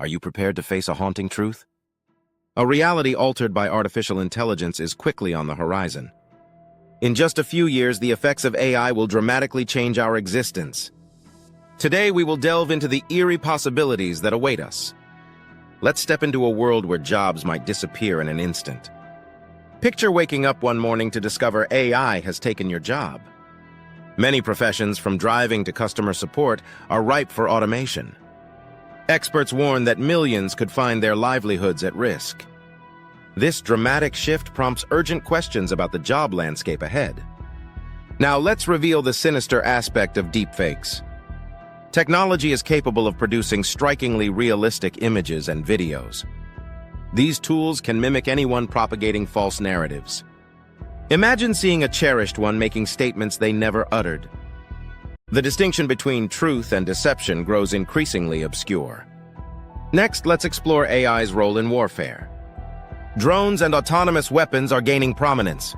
Are you prepared to face a haunting truth? A reality altered by artificial intelligence is quickly on the horizon. In just a few years, the effects of AI will dramatically change our existence. Today, we will delve into the eerie possibilities that await us. Let's step into a world where jobs might disappear in an instant. Picture waking up one morning to discover AI has taken your job. Many professions, from driving to customer support, are ripe for automation. Experts warn that millions could find their livelihoods at risk. This dramatic shift prompts urgent questions about the job landscape ahead. Now let's reveal the sinister aspect of deepfakes. Technology is capable of producing strikingly realistic images and videos. These tools can mimic anyone propagating false narratives. Imagine seeing a cherished one making statements they never uttered. The distinction between truth and deception grows increasingly obscure. Next, let's explore AI's role in warfare. Drones and autonomous weapons are gaining prominence.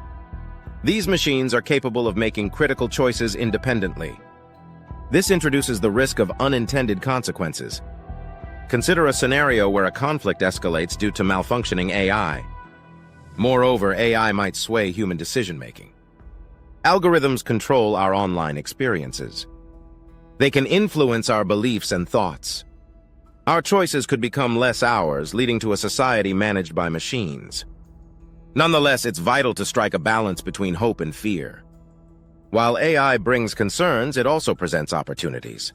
These machines are capable of making critical choices independently. This introduces the risk of unintended consequences. Consider a scenario where a conflict escalates due to malfunctioning AI. Moreover, AI might sway human decision-making. Algorithms control our online experiences. They can influence our beliefs and thoughts. Our choices could become less ours, leading to a society managed by machines. Nonetheless, it's vital to strike a balance between hope and fear. While AI brings concerns, it also presents opportunities.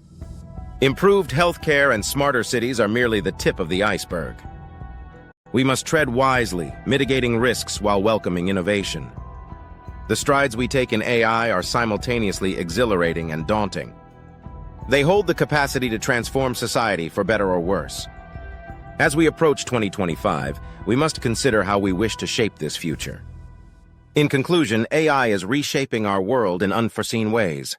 Improved healthcare and smarter cities are merely the tip of the iceberg. We must tread wisely, mitigating risks while welcoming innovation. The strides we take in AI are simultaneously exhilarating and daunting. They hold the capacity to transform society for better or worse. As we approach 2025, we must consider how we wish to shape this future. In conclusion, AI is reshaping our world in unforeseen ways.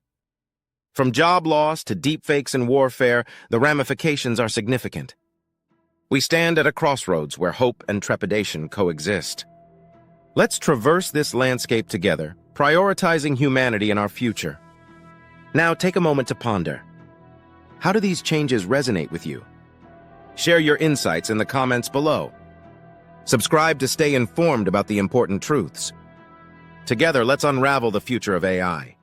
From job loss to deepfakes and warfare, the ramifications are significant. We stand at a crossroads where hope and trepidation coexist. Let's traverse this landscape together, prioritizing humanity in our future. Now, take a moment to ponder. How do these changes resonate with you? Share your insights in the comments below. Subscribe to stay informed about the important truths. Together, let's unravel the future of AI.